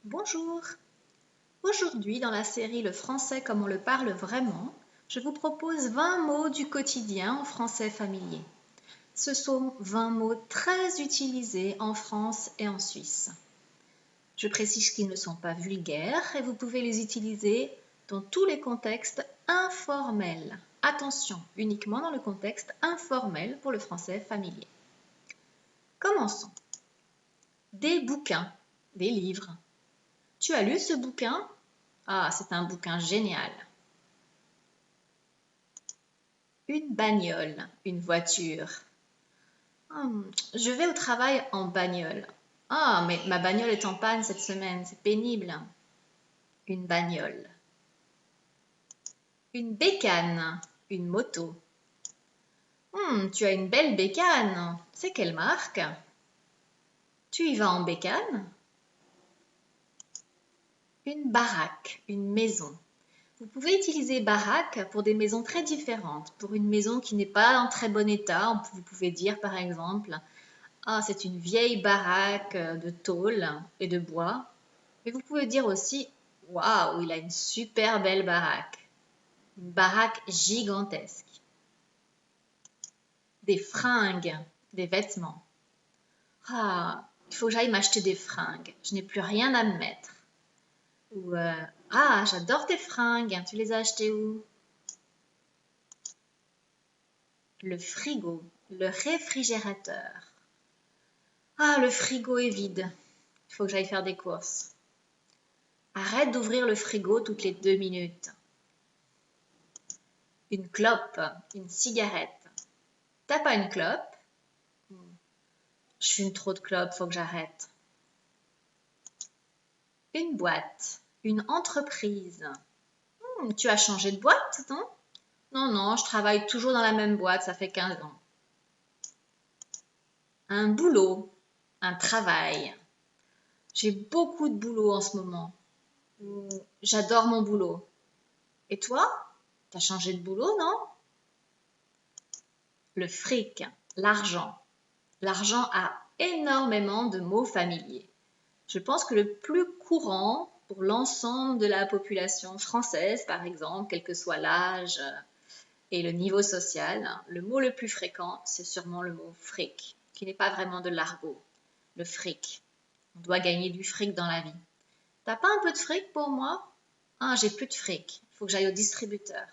Bonjour. Aujourd'hui, dans la série Le français comme on le parle vraiment, je vous propose 20 mots du quotidien en français familier. Ce sont 20 mots très utilisés en France et en Suisse. Je précise qu'ils ne sont pas vulgaires et vous pouvez les utiliser dans tous les contextes informels. Attention, uniquement dans le contexte informel pour le français familier. Commençons. Des bouquins, des livres. Tu as lu ce bouquin? Ah, c'est un bouquin génial. Une bagnole, une voiture. Je vais au travail en bagnole. Ah, mais ma bagnole est en panne cette semaine, c'est pénible. Une bagnole. Une bécane, une moto. Tu as une belle bécane. C'est quelle marque? Tu y vas en bécane? Une baraque, une maison. Vous pouvez utiliser baraque pour des maisons très différentes. Pour une maison qui n'est pas en très bon état, vous pouvez dire par exemple « c'est une vieille baraque de tôle et de bois ». Mais vous pouvez dire aussi « Waouh, il a une super belle baraque ». Une baraque gigantesque. Des fringues, des vêtements. Il faut que j'aille m'acheter des fringues. Je n'ai plus rien à me mettre. Ou j'adore tes fringues. Tu les as achetées où? Le frigo, le réfrigérateur. Le frigo est vide. Il faut que j'aille faire des courses. Arrête d'ouvrir le frigo toutes les 2 minutes. Une clope, une cigarette. T'as pas une clope? Je fume trop de clopes, faut que j'arrête. Une boîte, une entreprise. Tu as changé de boîte, non? Non, je travaille toujours dans la même boîte, ça fait 15 ans. Un boulot, un travail. J'ai beaucoup de boulot en ce moment. J'adore mon boulot. Et toi? T'as changé de boulot, non? Le fric, l'argent. L'argent a énormément de mots familiers. Je pense que le plus courant pour l'ensemble de la population française, par exemple, quel que soit l'âge et le niveau social, le mot le plus fréquent, c'est sûrement le mot fric, qui n'est pas vraiment de l'argot. Le fric. On doit gagner du fric dans la vie. T'as pas un peu de fric pour moi? J'ai plus de fric. Il faut que j'aille au distributeur.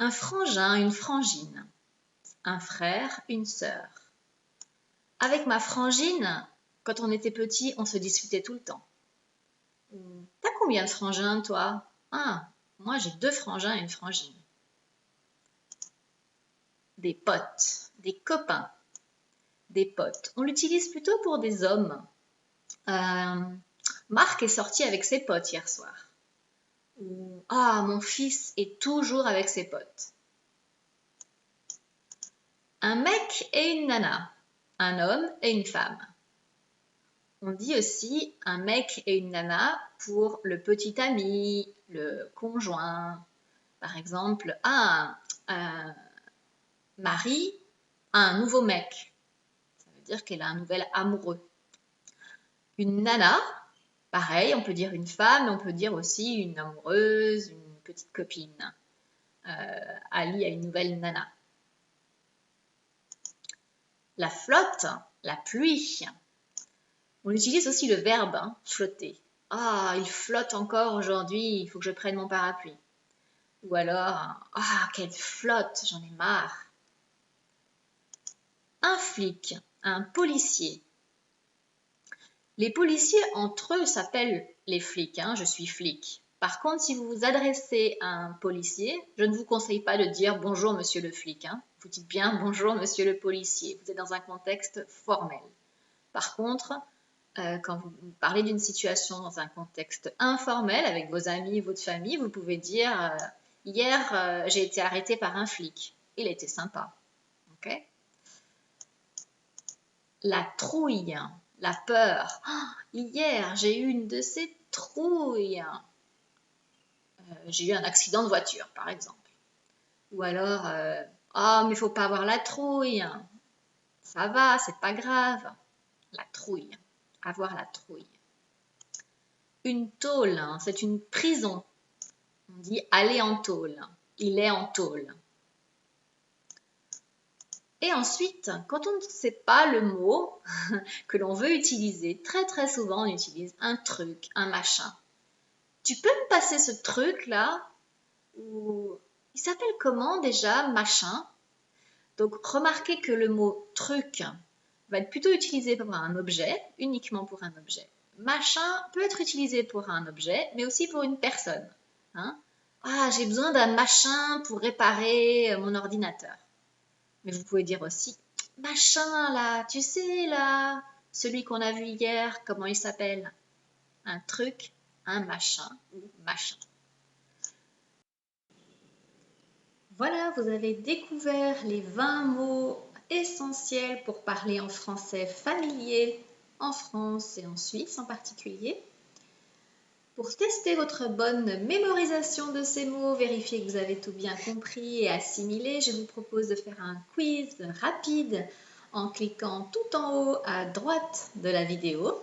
Un frangin, une frangine. Un frère, une sœur. Avec ma frangine, quand on était petit, on se disputait tout le temps. T'as combien de frangins, toi? Moi j'ai 2 frangins et une frangine. Des potes, des copains. Des potes. On l'utilise plutôt pour des hommes. Marc est sorti avec ses potes hier soir. Mon fils est toujours avec ses potes. Un mec et une nana. Un homme et une femme. On dit aussi un mec et une nana pour le petit ami, le conjoint. Par exemple, Marie a un nouveau mec. Ça veut dire qu'elle a un nouvel amoureux. Une nana, pareil, on peut dire une femme, mais on peut dire aussi une amoureuse, une petite copine. Ali a une nouvelle nana. La flotte, la pluie. On utilise aussi le verbe flotter. Il flotte encore aujourd'hui, il faut que je prenne mon parapluie. Ou alors, quelle flotte, j'en ai marre. Un flic, un policier. Les policiers entre eux s'appellent les flics, je suis flic. Par contre, si vous vous adressez à un policier, je ne vous conseille pas de dire bonjour monsieur le flic. Vous dites bien bonjour monsieur le policier. Vous êtes dans un contexte formel. Par contre, quand vous parlez d'une situation dans un contexte informel avec vos amis, votre famille, vous pouvez dire hier j'ai été arrêté par un flic. Il était sympa. Ok? La trouille, la peur. Hier j'ai eu une de ces trouilles. J'ai eu un accident de voiture par exemple. Ou alors mais il faut pas avoir la trouille. Ça va, c'est pas grave. La trouille. avoir la trouille. Une tôle, hein, c'est une prison. On dit aller en tôle. Il est en tôle. Et ensuite, quand on ne sait pas le mot que l'on veut utiliser, très souvent on utilise un truc, un machin. Tu peux me passer ce truc-là? Ou il s'appelle comment déjà, machin? Donc remarquez que le mot truc va être plutôt utilisé pour un objet, uniquement pour un objet. Machin peut être utilisé pour un objet, mais aussi pour une personne. Hein? Ah, j'ai besoin d'un machin pour réparer mon ordinateur. Mais vous pouvez dire aussi machin là, tu sais là, celui qu'on a vu hier, comment il s'appelle? Un truc, un machin ou machin. Voilà, vous avez découvert les 20 mots essentiels pour parler en français familier en France et en Suisse en particulier. Pour tester votre bonne mémorisation de ces mots, vérifier que vous avez tout bien compris et assimilé, je vous propose de faire un quiz rapide en cliquant tout en haut à droite de la vidéo.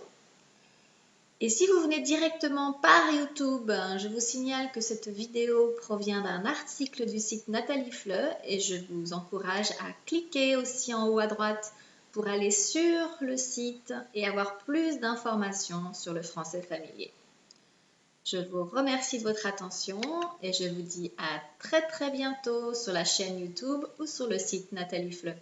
Et si vous venez directement par YouTube, je vous signale que cette vidéo provient d'un article du site Nathalie Fleu et je vous encourage à cliquer aussi en haut à droite pour aller sur le site et avoir plus d'informations sur le français familier. Je vous remercie de votre attention et je vous dis à très bientôt sur la chaîne YouTube ou sur le site Nathalie Fleu.